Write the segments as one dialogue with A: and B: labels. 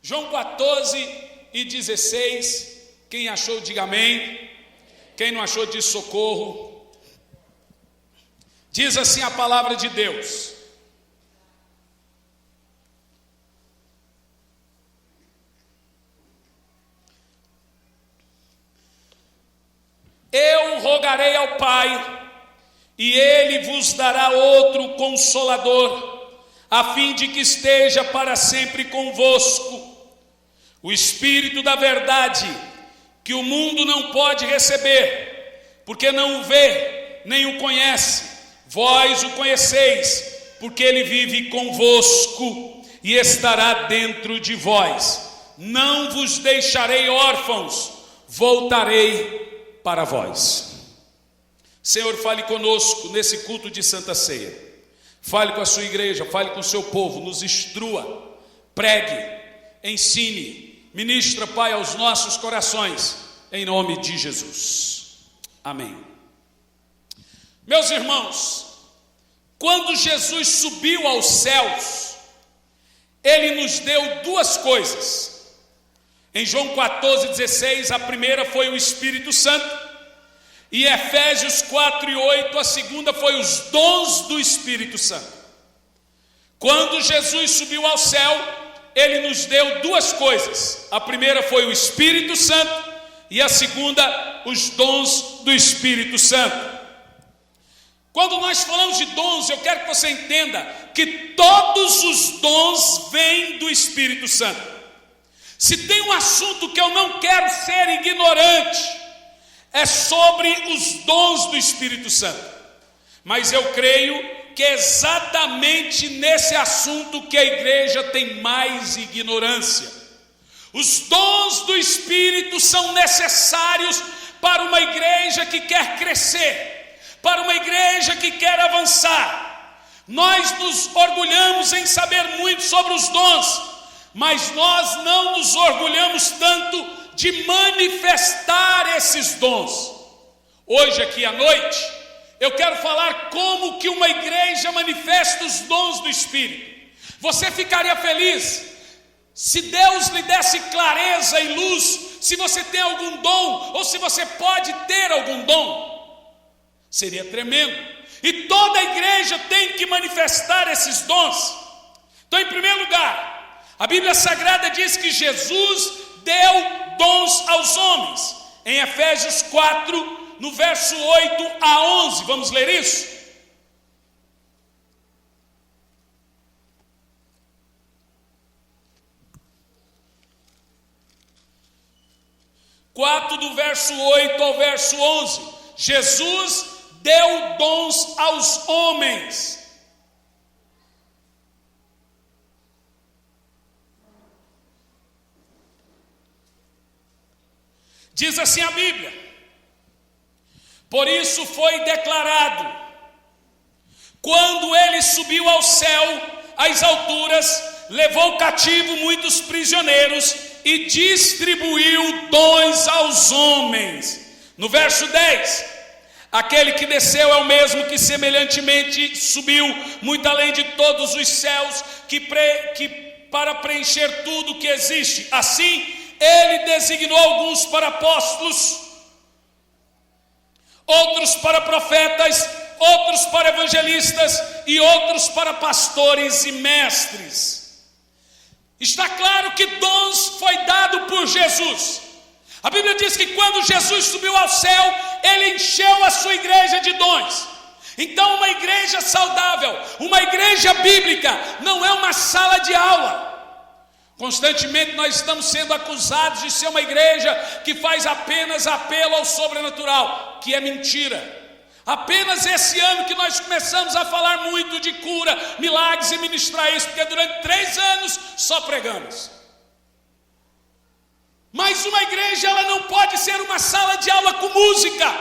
A: João 14:16, quem achou diga amém, quem não achou diz socorro. Diz assim a palavra de Deus: eu rogarei ao Pai, e Ele vos dará outro Consolador, a fim de que esteja para sempre convosco, o Espírito da verdade, que o mundo não pode receber, porque não o vê, nem o conhece. Vós o conheceis, porque Ele vive convosco e estará dentro de vós. Não vos deixarei órfãos, voltarei para vós. Senhor, fale conosco nesse culto de Santa Ceia. Fale com a sua igreja, fale com o seu povo, nos instrua, pregue, ensine, ministra, Pai, aos nossos corações, em nome de Jesus. Amém. Meus irmãos, quando Jesus subiu aos céus, Ele nos deu duas coisas. Em João 14:16, a primeira foi o Espírito Santo, e Efésios 4:8, a segunda foi os dons do Espírito Santo. Quando Jesus subiu ao céu, Ele nos deu duas coisas. A primeira foi o Espírito Santo, e a segunda, os dons do Espírito Santo. Quando nós falamos de dons, eu quero que você entenda que todos os dons vêm do Espírito Santo. Se tem um assunto que eu não quero ser ignorante, é sobre os dons do Espírito Santo. Mas eu creio que é exatamente nesse assunto que a igreja tem mais ignorância. Os dons do Espírito são necessários para uma igreja que quer crescer, para uma igreja que quer avançar. Nós nos orgulhamos em saber muito sobre os dons, mas nós não nos orgulhamos tanto de manifestar esses dons. Hoje aqui à noite, eu quero falar como que uma igreja manifesta os dons do Espírito. Você ficaria feliz se Deus lhe desse clareza e luz, se você tem algum dom, ou se você pode ter algum dom? Seria tremendo. E toda a igreja tem que manifestar esses dons. Então, em primeiro lugar, a Bíblia Sagrada diz que Jesus deu dons aos homens. Em Efésios 4, no verso 8 a 11, vamos ler isso? Do verso 8 ao verso 11. Jesus deu dons aos homens. Diz assim a Bíblia: por isso foi declarado, quando ele subiu ao céu, às alturas, levou cativo muitos prisioneiros e distribuiu dons aos homens. No verso 10, aquele que desceu é o mesmo que semelhantemente subiu muito além de todos os céus, que para preencher tudo que existe. Assim, ele designou alguns para apóstolos, outros para profetas, outros para evangelistas e outros para pastores e mestres. Está claro que dons foi dado por Jesus. A Bíblia diz que quando Jesus subiu ao céu, ele encheu a sua igreja de dons. Então, uma igreja saudável, uma igreja bíblica, não é uma sala de aula. Constantemente nós estamos sendo acusados de ser uma igreja que faz apenas apelo ao sobrenatural, que é mentira. Apenas esse ano que nós começamos a falar muito de cura, milagres e ministrar isso, porque durante 3 anos só pregamos. Mas uma igreja, ela não pode ser uma sala de aula com música.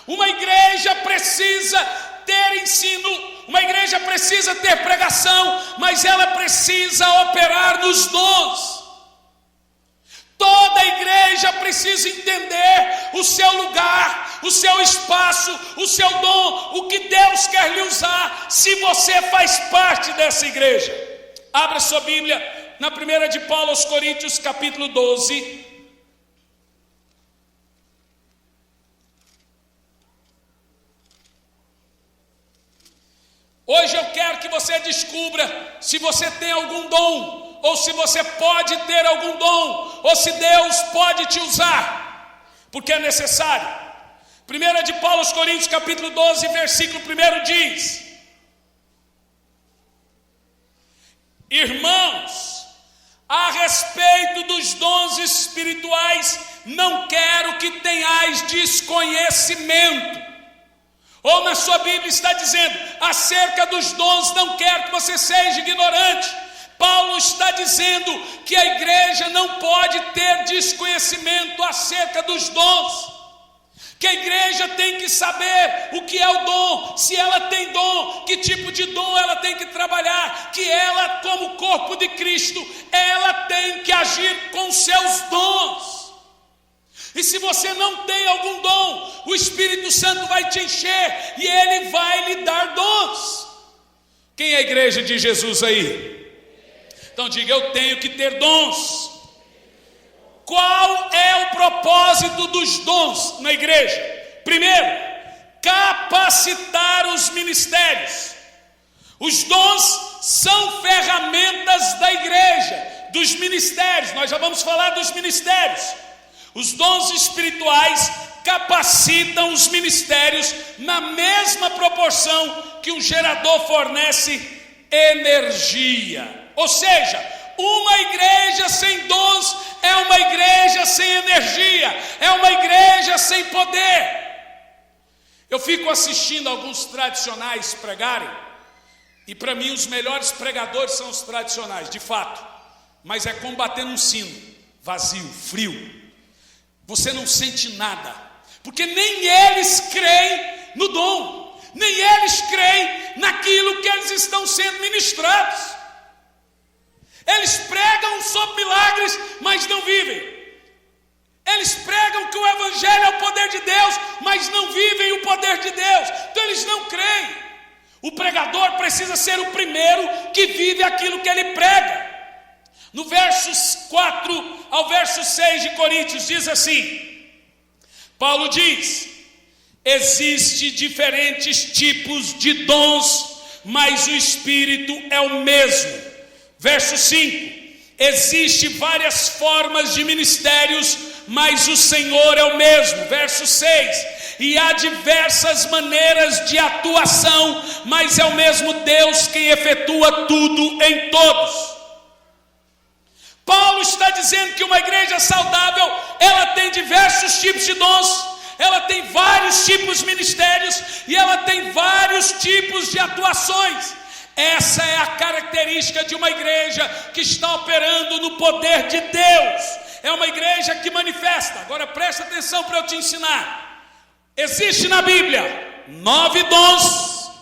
A: Uma igreja precisa ter ensino, uma igreja precisa ter pregação, mas ela precisa operar nos dons. Toda igreja precisa entender o seu lugar, o seu espaço, o seu dom, o que Deus quer lhe usar, se você faz parte dessa igreja. Abra sua Bíblia na 1 de Paulo aos Coríntios, capítulo 12. Hoje eu quero que você descubra se você tem algum dom, ou se você pode ter algum dom, ou se Deus pode te usar, porque é necessário. 1 de Paulo aos Coríntios, capítulo 12, versículo 1 diz: irmãos, a respeito dos dons espirituais, não quero que tenhais desconhecimento. Ou na sua Bíblia está dizendo, acerca dos dons, não quero que você seja ignorante. Paulo está dizendo que a igreja não pode ter desconhecimento acerca dos dons, que a igreja tem que saber o que é o dom, se ela tem dom, que tipo de dom ela tem que trabalhar, que ela, como corpo de Cristo, ela tem que agir com seus dons. E se você não tem algum dom, o Espírito Santo vai te encher e ele vai lhe dar dons. Quem é a igreja de Jesus aí? Então diga, eu tenho que ter dons. Qual é o propósito dos dons na igreja? Primeiro, capacitar os ministérios. Os dons são ferramentas da igreja, dos ministérios. Nós já vamos falar dos ministérios. Os dons espirituais capacitam os ministérios na mesma proporção que um gerador fornece energia. Ou seja, uma igreja sem dons é uma igreja sem energia, é uma igreja sem poder. Eu fico assistindo alguns tradicionais pregarem, e para mim os melhores pregadores são os tradicionais, de fato. Mas é combatendo um sino, vazio, frio. Você não sente nada, porque nem eles creem no dom, nem eles creem naquilo que eles estão sendo ministrados. Eles pregam sobre milagres, mas não vivem. Eles pregam que o evangelho é o poder de Deus, mas não vivem o poder de Deus. Então eles não creem. O pregador precisa ser o primeiro que vive aquilo que ele prega. No versos 4 ao verso 6 de Coríntios diz assim, Paulo diz, existe diferentes tipos de dons, mas o Espírito é o mesmo. Verso 5, existe várias formas de ministérios, mas o Senhor é o mesmo. Verso 6, e há diversas maneiras de atuação, mas é o mesmo Deus quem efetua tudo em todos. Paulo está dizendo que uma igreja saudável, ela tem diversos tipos de dons, ela tem vários tipos de ministérios e ela tem vários tipos de atuações. Essa é a característica de uma igreja que está operando no poder de Deus. É uma igreja que manifesta. Agora presta atenção para eu te ensinar. Existe na Bíblia 9 dons,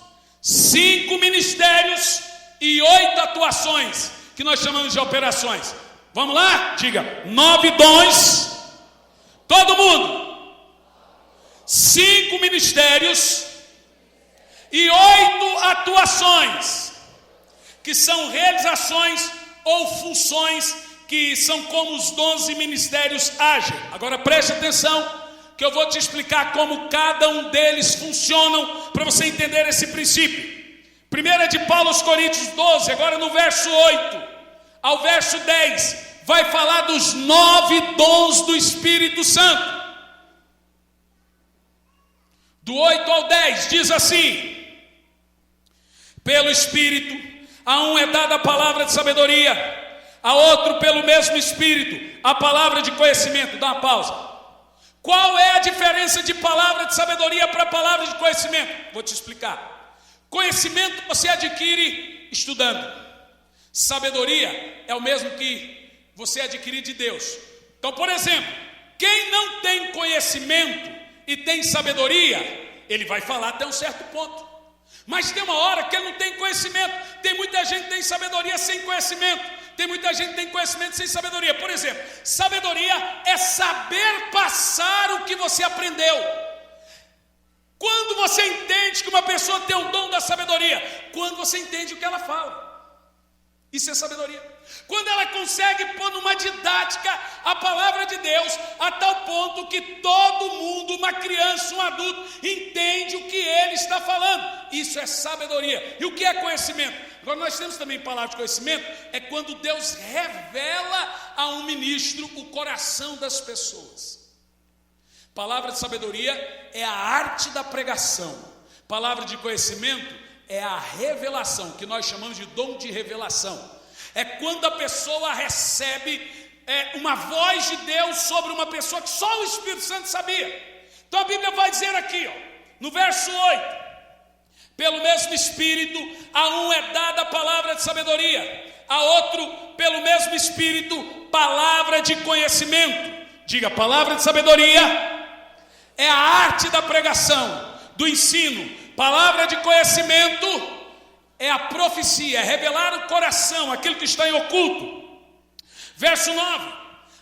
A: 5 ministérios e 8 atuações, que nós chamamos de operações. Vamos lá? Diga, 9 dons, todo mundo, 5 ministérios e 8 atuações, que são realizações ou funções que são como os dons e ministérios agem. Agora preste atenção, que eu vou te explicar como cada um deles funcionam, para você entender esse princípio. 1 de Paulo aos Coríntios 12, agora no verso 8 ao verso 10, vai falar dos 9 dons do Espírito Santo. Do 8 ao 10 diz assim, pelo Espírito, a um é dada a palavra de sabedoria, a outro pelo mesmo Espírito, a palavra de conhecimento. Dá uma pausa. Qual é a diferença de palavra de sabedoria para palavra de conhecimento? Vou te explicar. Conhecimento você adquire estudando. Sabedoria é o mesmo que você adquirir de Deus. Então, por exemplo, quem não tem conhecimento e tem sabedoria, ele vai falar até um certo ponto. Mas tem uma hora que ele não tem conhecimento. Tem muita gente que tem sabedoria sem conhecimento. Tem muita gente que tem conhecimento sem sabedoria. Por exemplo, sabedoria é saber passar o que você aprendeu. Quando você entende que uma pessoa tem o dom da sabedoria? Quando você entende o que ela fala. Isso é sabedoria. Quando ela consegue pôr numa didática a palavra de Deus, a tal ponto que todo mundo, uma criança, um adulto, entende o que ele está falando. Isso é sabedoria. E o que é conhecimento? Agora nós temos também palavra de conhecimento, é quando Deus revela a um ministro o coração das pessoas. Palavra de sabedoria é a arte da pregação. Palavra de conhecimento é a revelação, que nós chamamos de dom de revelação. É quando a pessoa recebe uma voz de Deus sobre uma pessoa que só o Espírito Santo sabia. Então a Bíblia vai dizer aqui, no verso 8: pelo mesmo Espírito, a um é dada a palavra de sabedoria, a outro, pelo mesmo Espírito, palavra de conhecimento. Diga, palavra de sabedoria é a arte da pregação, do ensino. Palavra de conhecimento é a profecia, é revelar o coração, aquilo que está em oculto. Verso 9: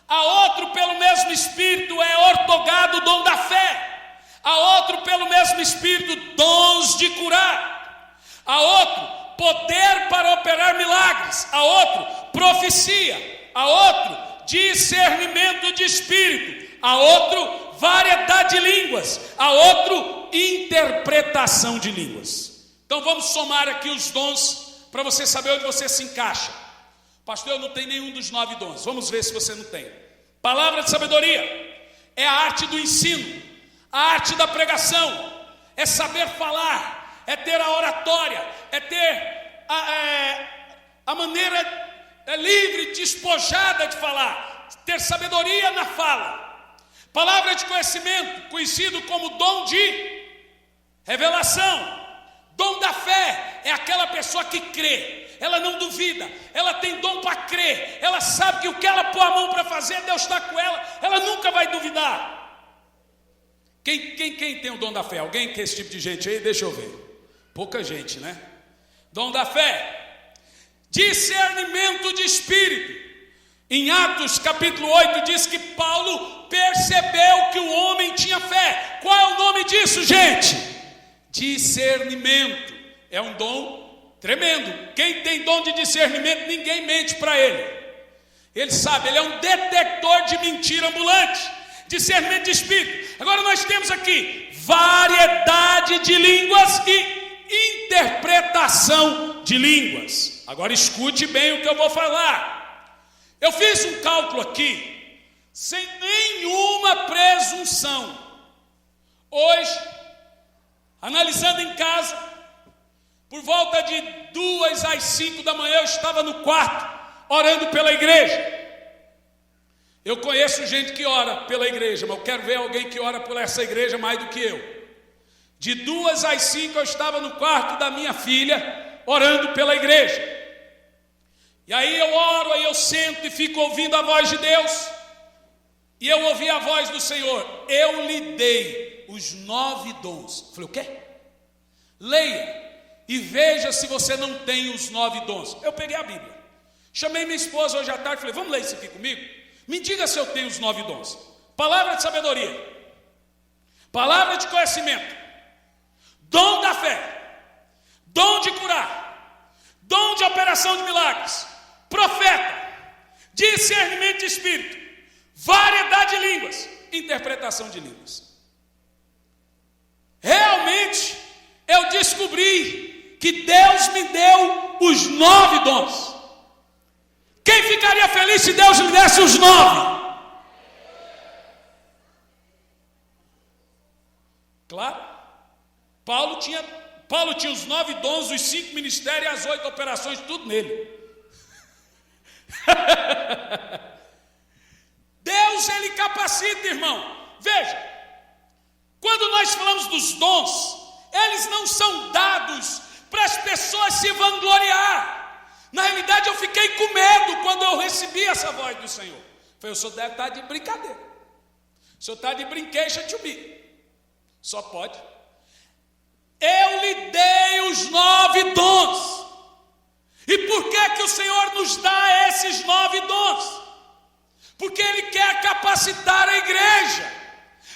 A: a outro pelo mesmo Espírito é ortogado o dom da fé, a outro pelo mesmo Espírito dons de curar, a outro poder para operar milagres, a outro profecia, a outro discernimento de espírito, a outro variedade de línguas, a outro interpretação de línguas. Então vamos somar aqui os dons para você saber onde você se encaixa. Pastor, eu não tenho nenhum dos 9 dons. Vamos ver se você não tem. Palavra de sabedoria é a arte do ensino, a arte da pregação, é saber falar, é ter a oratória, é ter a maneira livre, despojada de falar, ter sabedoria na fala. Palavra de conhecimento, conhecido como dom de revelação. Dom da fé é aquela pessoa que crê, ela não duvida, ela tem dom para crer, ela sabe que o que ela pôr a mão para fazer, Deus está com ela nunca vai duvidar. Quem tem o dom da fé? Alguém que é esse tipo de gente aí? Deixa eu ver. Pouca gente, né? Dom da fé. Discernimento de espírito. Em Atos capítulo 8 diz que Paulo percebeu que o homem tinha fé. Qual é o nome disso, gente? Discernimento. É um dom tremendo. Quem tem dom de discernimento, ninguém mente para ele. Ele sabe, ele é um detector de mentira ambulante. Discernimento de espírito. Agora nós temos aqui variedade de línguas e interpretação de línguas. Agora escute bem o que eu vou falar. Eu fiz um cálculo aqui, sem nenhuma presunção. Hoje, analisando em casa, por volta de 2 às 5 da manhã, eu estava no quarto, orando pela igreja. Eu conheço gente que ora pela igreja, mas eu quero ver alguém que ora por essa igreja mais do que eu. De 2 às 5 eu estava no quarto da minha filha, orando pela igreja. E aí eu oro, aí eu sento e fico ouvindo a voz de Deus. E eu ouvi a voz do Senhor: eu lhe dei os 9 dons. Eu falei, o quê? Leia e veja se você não tem os 9 dons. Eu peguei a Bíblia, chamei minha esposa hoje à tarde, falei, vamos ler isso aqui comigo? Me diga se eu tenho os 9 dons. Palavra de sabedoria, palavra de conhecimento, dom da fé, dom de curar, dom de operação de milagres, profeta, discernimento de espírito, variedade de línguas, interpretação de línguas. Realmente eu descobri que Deus me deu os 9 dons. Quem ficaria feliz se Deus me desse os 9? Claro, Paulo tinha os 9 dons, os 5 ministérios e as 8 operações, tudo nele. Deus, ele capacita, irmão. Veja, quando nós falamos dos dons, eles não são dados para as pessoas se vangloriar. Na realidade, eu fiquei com medo quando eu recebi essa voz do Senhor. Falei, o senhor deve estar de brincadeira. O senhor está de brinquedo to me. Só pode. Eu lhe dei os 9 dons. E por que o Senhor nos dá esses 9 dons? Porque Ele quer capacitar a igreja.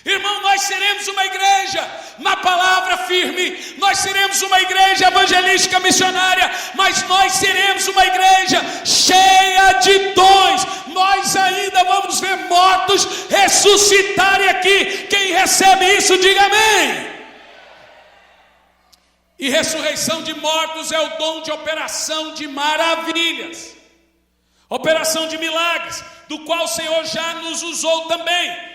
A: Irmão, nós nós seremos uma igreja na palavra firme, nós seremos uma igreja evangelística missionária, mas nós seremos uma igreja cheia de dons. Nós ainda vamos ver mortos ressuscitarem aqui. Quem recebe isso, diga amém. E ressurreição de mortos é o dom de operação de maravilhas, operação de milagres, do qual o Senhor já nos usou também.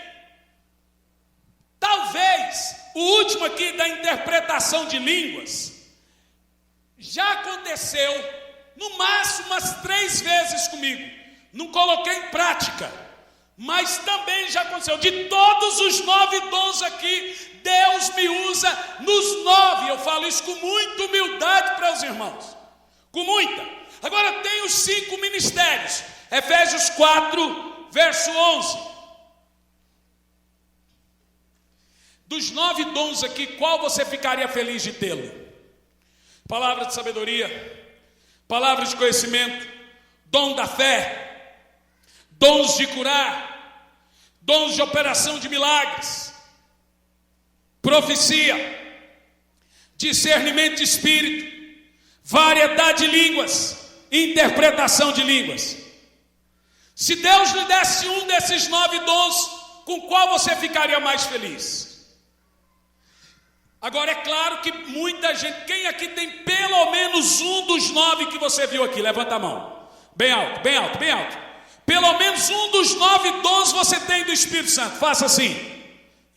A: Talvez o último aqui da interpretação de línguas já aconteceu no máximo umas 3 vezes comigo. Não coloquei em prática, mas também já aconteceu. De todos os 9 dons aqui, Deus me usa nos 9. Eu falo isso com muita humildade para os irmãos, com muita. Agora tem os 5 ministérios. Efésios 4, verso 11. Dos 9 dons aqui, qual você ficaria feliz de tê-lo? Palavra de sabedoria, palavra de conhecimento, dom da fé, dons de curar, dons de operação de milagres, profecia, discernimento de espírito, variedade de línguas, interpretação de línguas. Se Deus lhe desse um desses 9 dons, com qual você ficaria mais feliz? Agora é claro que muita gente, quem aqui tem pelo menos um dos 9 que você viu aqui? Levanta a mão, bem alto, bem alto, bem alto. Pelo menos um dos 9 dons você tem do Espírito Santo, faça assim.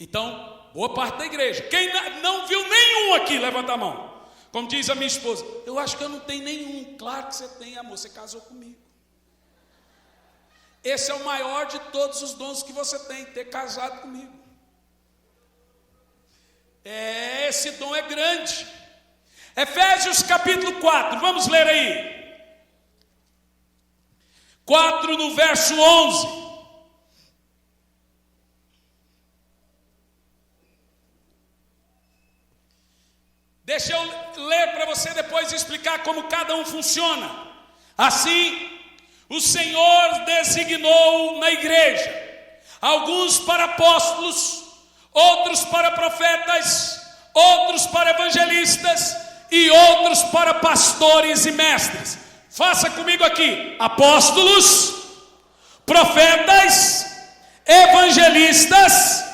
A: Então, boa parte da igreja. Quem não viu nenhum aqui, levanta a mão. Como diz a minha esposa, eu acho que eu não tenho nenhum. Claro que você tem, amor, você casou comigo. Esse é o maior de todos os dons que você tem, ter casado comigo. Esse dom é grande. Efésios capítulo 4, vamos ler aí. 4 no verso 11. Deixa eu ler para você depois explicar como cada um funciona. Assim, o Senhor designou na igreja alguns para apóstolos, outros para profetas, outros para evangelistas e outros para pastores e mestres. Faça comigo aqui: apóstolos, profetas, evangelistas,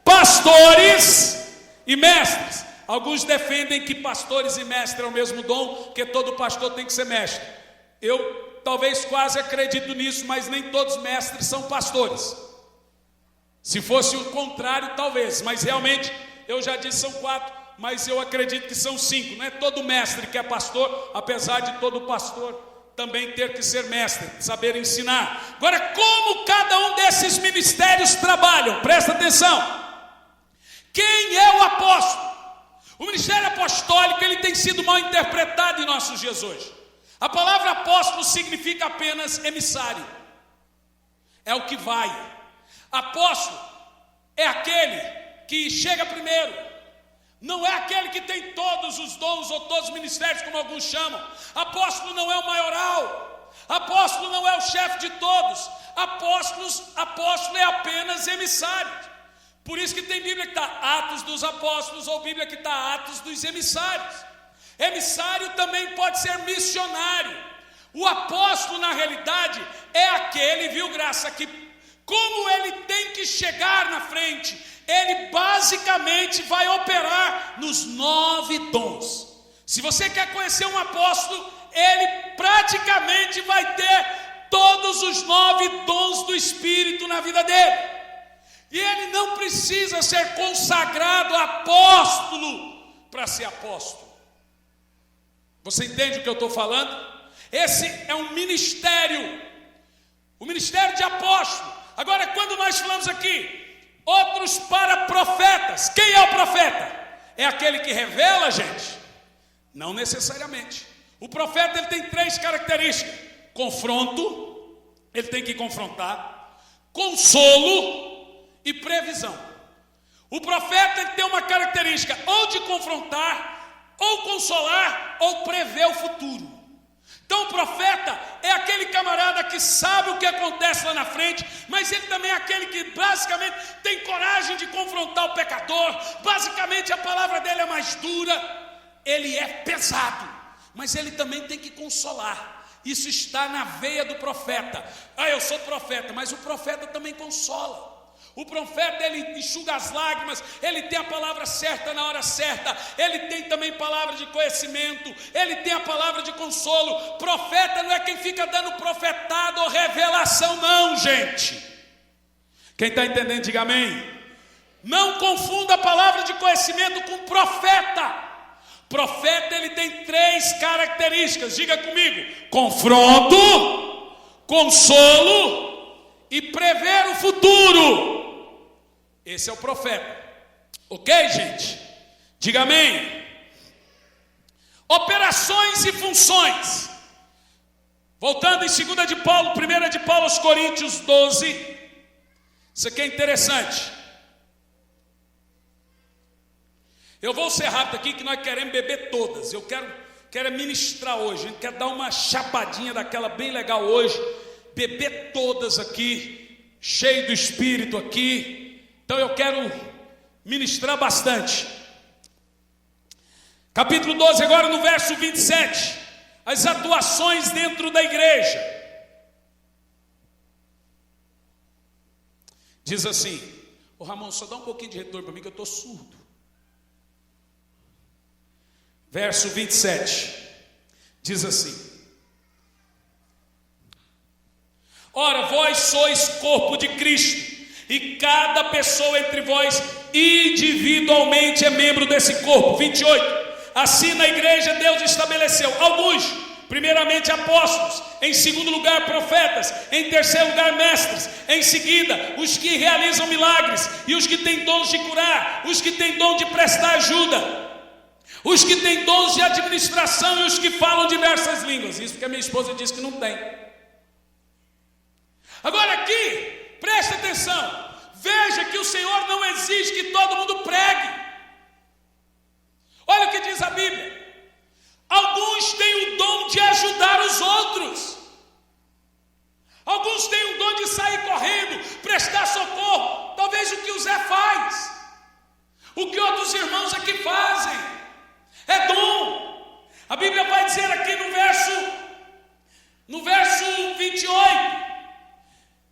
A: pastores e mestres. Alguns defendem que pastores e mestres é o mesmo dom, que todo pastor tem que ser mestre. Eu talvez quase acredito nisso, mas nem todos mestres são pastores. Se fosse o contrário, talvez, mas realmente, eu já disse são 4, mas eu acredito que são 5. Não é todo mestre que é pastor, apesar de todo pastor também ter que ser mestre, saber ensinar. Agora, como cada um desses ministérios trabalham? Presta atenção. Quem é o apóstolo? O ministério apostólico, ele tem sido mal interpretado em nossos dias hoje. A palavra apóstolo significa apenas emissário. É o que vai. Apóstolo é aquele que chega primeiro. Não é aquele que tem todos os dons ou todos os ministérios, como alguns chamam. Apóstolo não é o maioral. Apóstolo não é o chefe de todos. Apóstolo é apenas emissário. Por isso que tem Bíblia que está Atos dos Apóstolos, ou Bíblia que está Atos dos Emissários. Emissário também pode ser missionário. O apóstolo, na realidade, é aquele, viu, graça, que como ele tem que chegar na frente, ele basicamente vai operar nos 9 dons. Se você quer conhecer um apóstolo, ele praticamente vai ter todos os 9 dons do Espírito na vida dele. E ele não precisa ser consagrado apóstolo para ser apóstolo. Você entende o que eu estou falando? Esse é um ministério, o ministério de apóstolo. Agora, quando nós falamos aqui, outros para profetas. Quem é o profeta? É aquele que revela, gente? Não necessariamente. O profeta, ele tem 3 características: confronto, ele tem que confrontar, consolo e previsão. O profeta, ele tem uma característica ou de confrontar, ou consolar, ou prever o futuro. Então o profeta é aquele camarada que sabe o que acontece lá na frente, mas ele também é aquele que basicamente tem coragem de confrontar o pecador. Basicamente a palavra dele é mais dura, ele é pesado, mas ele também tem que consolar. Isso está na veia do profeta. Eu sou profeta, mas o profeta também consola. O profeta, ele enxuga as lágrimas, ele tem a palavra certa na hora certa, ele tem também palavra de conhecimento, ele tem a palavra de consolo. Profeta não é quem fica dando profetado ou revelação, não, gente. Quem está entendendo, diga amém. Não confunda a palavra de conhecimento com profeta. Profeta, ele tem 3 características, diga comigo: confronto, consolo e prever o futuro. Esse é o profeta, ok, gente? Diga amém. Operações e funções. Voltando em 2 de Paulo, 1 de Paulo aos Coríntios 12. Isso aqui é interessante. Eu vou ser rápido aqui, que nós queremos beber todas. Eu quero ministrar hoje. A gente quer dar uma chapadinha daquela bem legal hoje. Beber todas aqui, cheio do Espírito aqui. Então eu quero ministrar bastante. Capítulo 12, agora no verso 27. As atuações dentro da igreja. Diz assim: ô Ramon, só dá um pouquinho de retorno para mim que eu estou surdo. Verso 27, diz assim: ora, vós sois corpo de Cristo, e cada pessoa entre vós individualmente é membro desse corpo. 28, assim na igreja Deus estabeleceu alguns, primeiramente apóstolos, em segundo lugar profetas, em terceiro lugar mestres, em seguida os que realizam milagres, e os que têm dons de curar, os que têm dom de prestar ajuda, os que têm dons de administração e os que falam diversas línguas. Isso porque a minha esposa disse que não tem. Agora aqui, preste atenção. Veja que o Senhor não exige que todo mundo pregue. Olha o que diz a Bíblia. Alguns têm o dom de ajudar os outros. Alguns têm o dom de sair correndo, prestar socorro. Talvez o que o Zé faz. O que outros irmãos aqui fazem. É dom. A Bíblia vai dizer aqui no verso 28,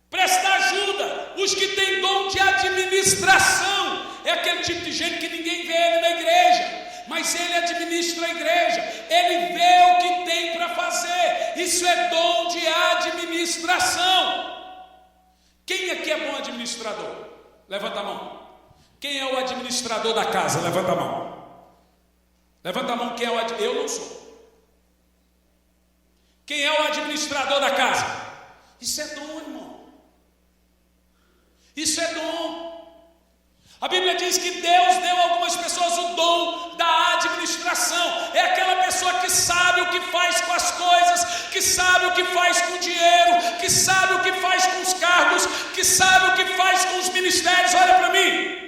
A: prestar ajuda, os que têm dom de administração. É aquele tipo de gente que ninguém vê ele na igreja, mas ele administra a igreja, ele vê o que tem para fazer. Isso é dom de administração. Quem aqui é bom administrador? Levanta a mão. Quem é o administrador da casa? Levanta a mão. Levanta a mão, quem é o administrador? Eu não sou. Quem é o administrador da casa? Isso é dom, irmão. Isso é dom. A Bíblia diz que Deus deu a algumas pessoas o dom da administração. É aquela pessoa que sabe o que faz com as coisas, que sabe o que faz com o dinheiro, que sabe o que faz com os cargos, que sabe o que faz com os ministérios. Olha para mim.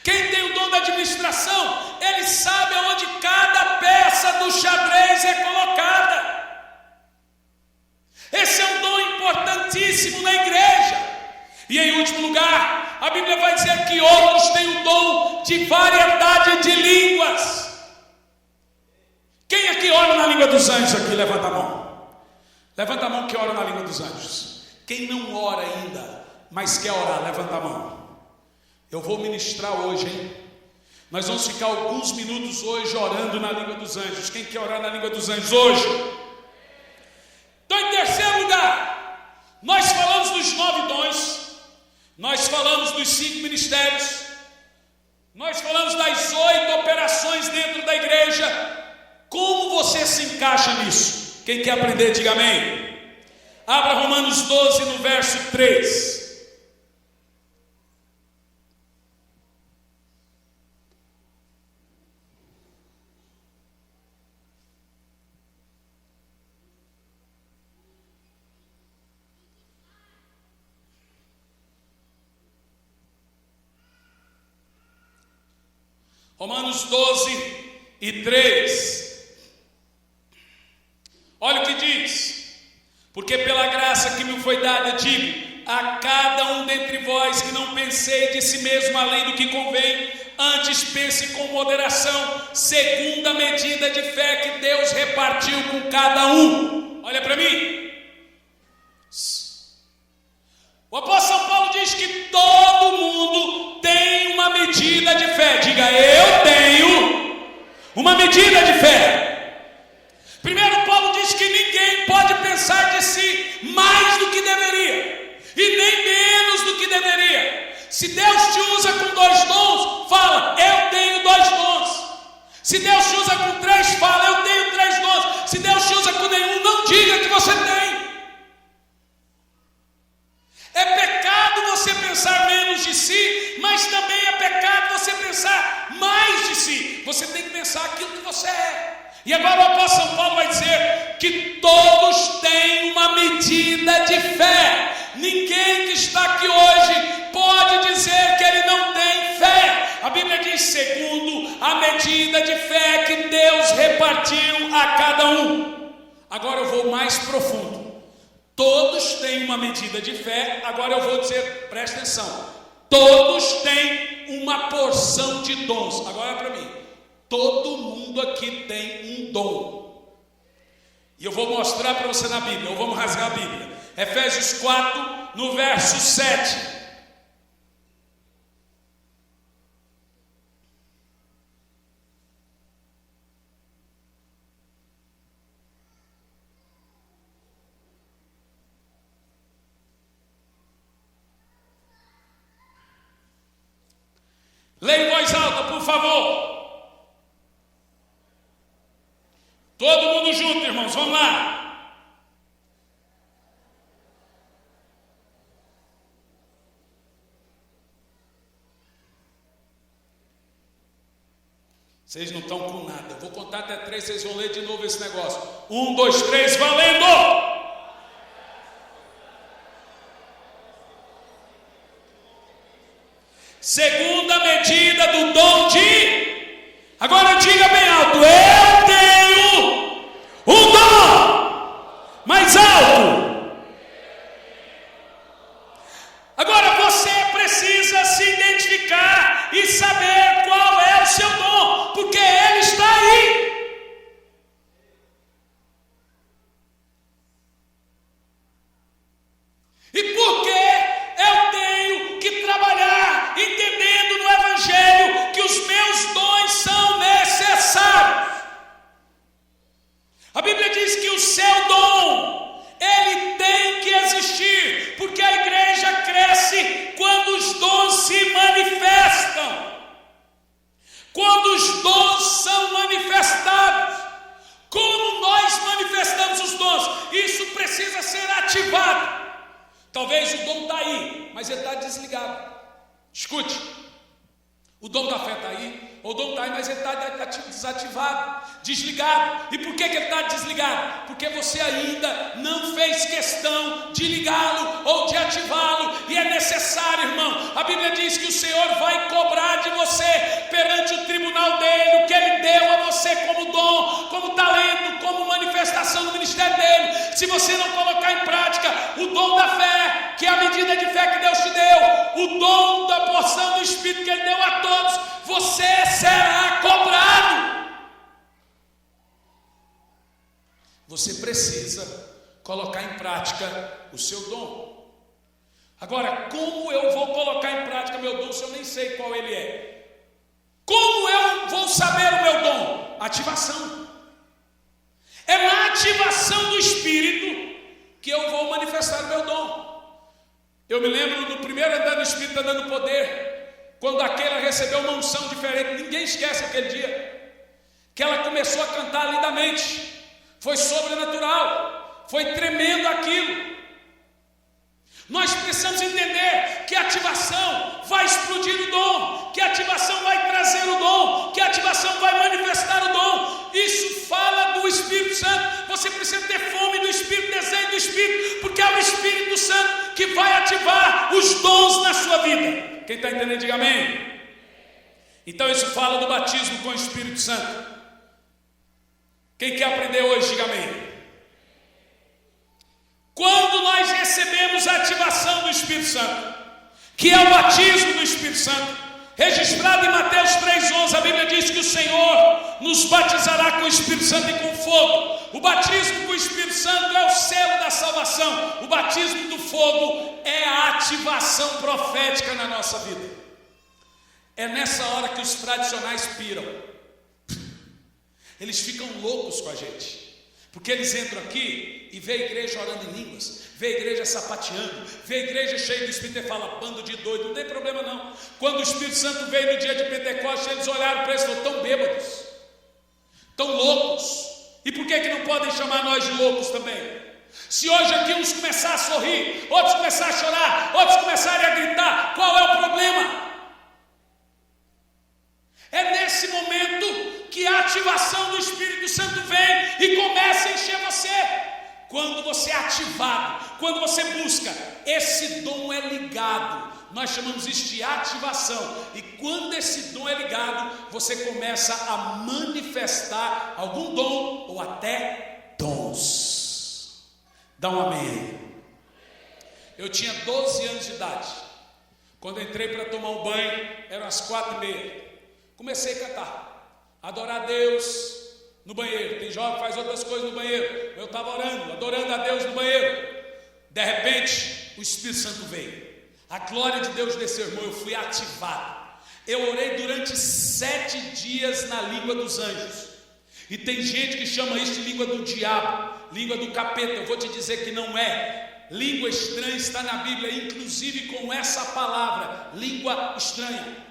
A: Quem tem o dom da administração, ele sabe aonde cada peça do xadrez é colocada. Esse é um dom importantíssimo na igreja. E em último lugar, a Bíblia vai dizer que outros têm o dom de variedade de línguas. Quem aqui ora na língua dos anjos aqui? Levanta a mão. Levanta a mão que ora na língua dos anjos. Quem não ora ainda, mas quer orar, levanta a mão. Eu vou ministrar hoje, hein? Nós vamos ficar alguns minutos hoje orando na língua dos anjos. Quem quer orar na língua dos anjos hoje? Então, em terceiro lugar, nós falamos dos 9 dons, nós falamos dos 5 ministérios, nós falamos das 8 operações dentro da igreja. Como você se encaixa nisso? Quem quer aprender, diga amém. Abra Romanos 12 no verso 3. Romanos 12 e 3. Olha o que diz: porque pela graça que me foi dada, digo a cada um dentre vós que não pensei de si mesmo além do que convém, antes pense com moderação, segundo a medida de fé que Deus repartiu com cada um. Olha para mim. O apóstolo São Paulo diz que todo mundo tem uma medida de fé. Diga: eu tenho uma medida de fé. Primeiro, Paulo diz que ninguém pode pensar de si mais do que deveria e nem menos do que deveria. Se Deus te usa com 2 dons, fala: eu tenho 2 dons. Se Deus te usa com 3, fala: eu tenho 3 dons. Se Deus te usa com nenhum, não diga que você tem. É pecado você pensar menos de si, mas também é pecado você pensar mais de si. Você tem que pensar aquilo que você é. E agora o apóstolo São Paulo vai dizer que todos têm uma medida de fé. Ninguém que está aqui hoje pode dizer que ele não tem fé. A Bíblia diz: segundo a medida de fé que Deus repartiu a cada um. Agora eu vou mais profundo. Todos têm uma medida de fé. Agora eu vou dizer, presta atenção, todos têm uma porção de dons. Agora é para mim. Todo mundo aqui tem um dom. E eu vou mostrar para você na Bíblia. Ou vamos rasgar a Bíblia. Efésios 4, no verso 7. Leia em voz alta, por favor. Todo mundo junto, irmãos, vamos lá. Vocês não estão com nada. Eu vou contar até 3, vocês vão ler de novo esse negócio. 1, 2, 3, valendo! Segundo a medida do dom de... Agora diga bem alto: eu tenho um dom. Mais alto. Agora você precisa se identificar e saber qual é o seu dom, porque ele está aí. E por que eu tenho que trabalhar entendendo no Evangelho que os meus dons são necessários? A Bíblia diz que o seu dom, ele tem que existir, porque a igreja cresce quando os dons se manifestam. Quando os dons são manifestados. Como nós manifestamos os dons? Isso precisa ser ativado. Talvez o dom está aí, mas ele está desligado. Escute, o dom da fé está aí, o dom está aí, mas ele está desativado, desligado. E por que ele está desligado? Porque você ainda não fez questão de ligá-lo ou de ativá-lo. E é necessário, irmão. A Bíblia diz que o Senhor vai cobrar de você perante o tribunal dele o que ele deu a você como dom, como talento, como manifestação do ministério dele. Se você não colocar em prática o dom da fé, que é a medida de fé que Deus te deu, o dom da porção do Espírito que ele deu a todos, você será cobrado. Você precisa colocar em prática o seu dom. Agora, como eu vou colocar em prática meu dom se eu nem sei qual ele é? Como eu vou saber o meu dom? Ativação. É na ativação do Espírito que eu vou manifestar o meu dom. Eu me lembro do primeiro andar do Espírito dando poder, quando aquela recebeu uma unção diferente. Ninguém esquece aquele dia que ela começou a cantar lindamente. Foi sobrenatural, foi tremendo aquilo. Nós precisamos entender que a ativação vai explodir o dom, que a ativação vai trazer o dom, que a ativação vai manifestar o dom. Isso fala do Espírito Santo. Você precisa ter fome do Espírito, desejo do Espírito, porque é o Espírito Santo que vai ativar os dons na sua vida. Quem está entendendo, diga amém. Então isso fala do batismo com o Espírito Santo. Quem quer aprender hoje, diga amém. Quando nós recebemos a ativação do Espírito Santo, que é o batismo do Espírito Santo, registrado em Mateus 3,11, a Bíblia diz que o Senhor nos batizará com o Espírito Santo e com fogo. O batismo com o Espírito Santo é o selo da salvação. O batismo do fogo é a ativação profética na nossa vida. É nessa hora que os tradicionais piram. Eles ficam loucos com a gente, porque eles entram aqui e vê a igreja orando em línguas, vê a igreja sapateando, vê a igreja cheia do Espírito e fala: bando de doido. Não tem problema não. Quando o Espírito Santo veio no dia de Pentecostes, eles olharam para eles e falaram: tão bêbados, tão loucos. E por que não podem chamar nós de loucos também? Se hoje aqui uns começar a sorrir, outros começar a chorar, outros começarem a gritar, qual é o problema? É nesse momento que a ativação do Espírito Santo vem e começa a encher você. Quando você é ativado, quando você busca, esse dom é ligado. Nós chamamos isso de ativação. E quando esse dom é ligado, você começa a manifestar algum dom ou até dons. Dá um amém aí. Eu tinha 12 anos de idade. Quando entrei para tomar um banho, eram as 4h30. Comecei a cantar, adorar a Deus no banheiro. Tem jovem que faz outras coisas no banheiro. Eu estava orando, adorando a Deus no banheiro. De repente, o Espírito Santo veio. A glória de Deus desceu, irmão. Eu fui ativado. Eu orei durante 7 dias na língua dos anjos. E tem gente que chama isso de língua do diabo, língua do capeta. Eu vou te dizer que não é. Língua estranha está na Bíblia, inclusive com essa palavra, língua estranha.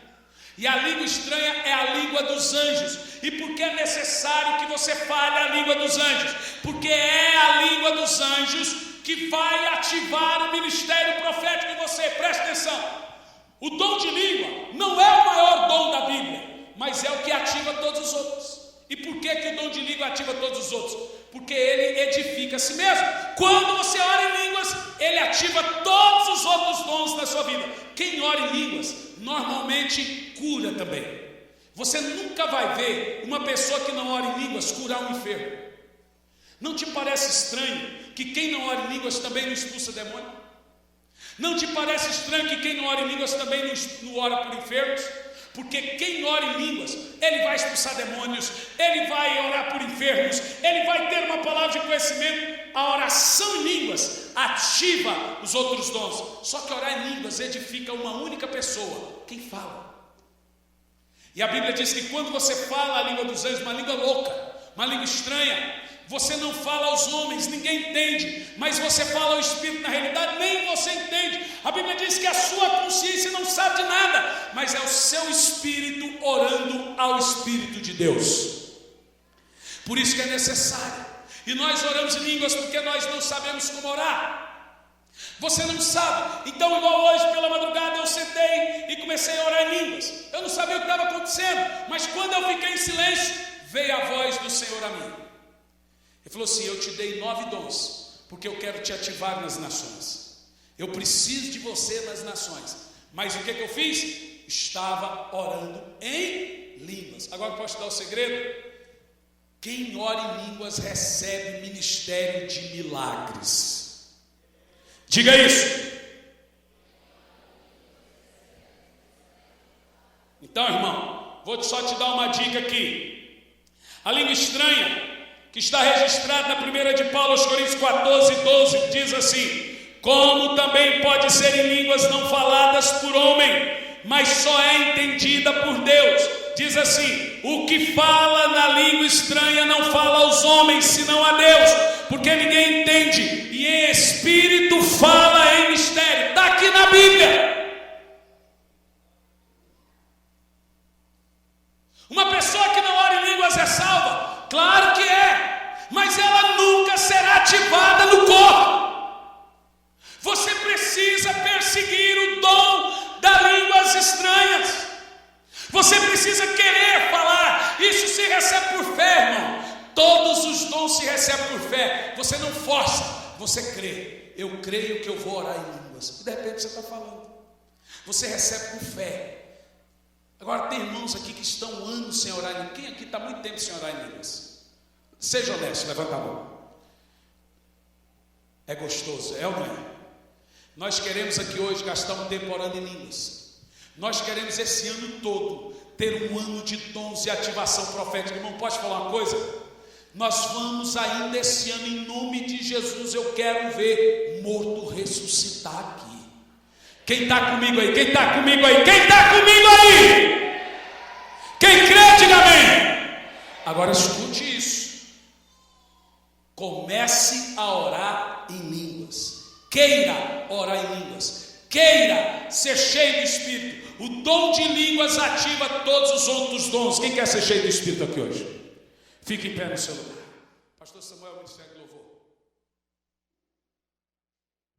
A: E a língua estranha é a língua dos anjos. E por que é necessário que você fale a língua dos anjos? Porque é a língua dos anjos que vai ativar o ministério profético em você. Preste atenção. O dom de língua não é o maior dom da Bíblia, mas é o que ativa todos os outros. E por que o dom de língua ativa todos os outros? Porque ele edifica a si mesmo. Quando você ora em línguas, ele ativa todos os outros dons da sua vida. Quem ora em línguas, normalmente cura também. Você nunca vai ver uma pessoa que não ora em línguas curar um enfermo. Não te parece estranho que quem não ora em línguas também não expulsa demônio? Não te parece estranho que quem não ora em línguas também não ora por enfermos? Porque quem ora em línguas, ele vai expulsar demônios, ele vai orar por enfermos, ele vai ter uma palavra de conhecimento. A oração em línguas ativa os outros dons. Só que orar em línguas edifica uma única pessoa, quem fala. E a Bíblia diz que quando você fala a língua dos anjos, uma língua louca, uma língua estranha, você não fala aos homens, ninguém entende, mas você fala ao Espírito, na realidade nem você entende. A Bíblia diz que a sua consciência não sabe de nada, mas é o seu Espírito orando ao Espírito de Deus. Por isso que é necessário. E nós oramos em línguas porque nós não sabemos como orar. Você não sabe. Então, igual hoje pela madrugada, eu sentei e comecei a orar em línguas. Eu não sabia o que estava acontecendo, mas quando eu fiquei em silêncio, veio a voz do Senhor a mim. Ele falou assim: eu te dei 9 dons, porque eu quero te ativar nas nações. Eu preciso de você nas nações. Mas o que eu fiz? Estava orando em línguas. Agora posso te dar o segredo? Quem ora em línguas recebe ministério de milagres. Diga isso. Então, irmão, vou só te dar uma dica aqui. A língua estranha, que está registrada na 1 de Paulo aos Coríntios 14:12, diz assim: como também pode ser em línguas não faladas por homem, mas só é entendida por Deus. Diz assim: o que fala na língua estranha não fala aos homens, senão a Deus, porque ninguém entende, e em espírito fala em mistério. Está aqui na Bíblia. Uma pessoa que não ora em línguas é salva? Claro que é, mas ela nunca será ativada no corpo. Você precisa perseguir o dom das línguas estranhas. Você precisa querer falar. Isso se recebe por fé, irmão. Todos os dons se recebem por fé. Você não força, você crê. Eu creio que eu vou orar em línguas. E de repente você está falando. Você recebe por fé. Agora tem irmãos aqui que estão anos sem orar em línguas. Quem aqui está muito tempo sem orar em línguas? Seja honesto, levanta a mão. É gostoso, é ou não é? Nós queremos aqui hoje gastar um tempo orando em línguas. Nós queremos esse ano todo ter um ano de dons e ativação profética. Irmão, pode falar uma coisa? Nós vamos ainda esse ano, em nome de Jesus, eu quero ver morto ressuscitar aqui. Quem está comigo aí? Quem está comigo aí? Quem está comigo aí? Quem crê, diga amém. Agora escute isso. Comece a orar em línguas. Queira orar em línguas. Queira ser cheio do Espírito. O dom de línguas ativa todos os outros dons. Quem quer ser cheio do Espírito aqui hoje? Fique em pé no seu lugar. Pastor Samuel, Ministério de Louvor.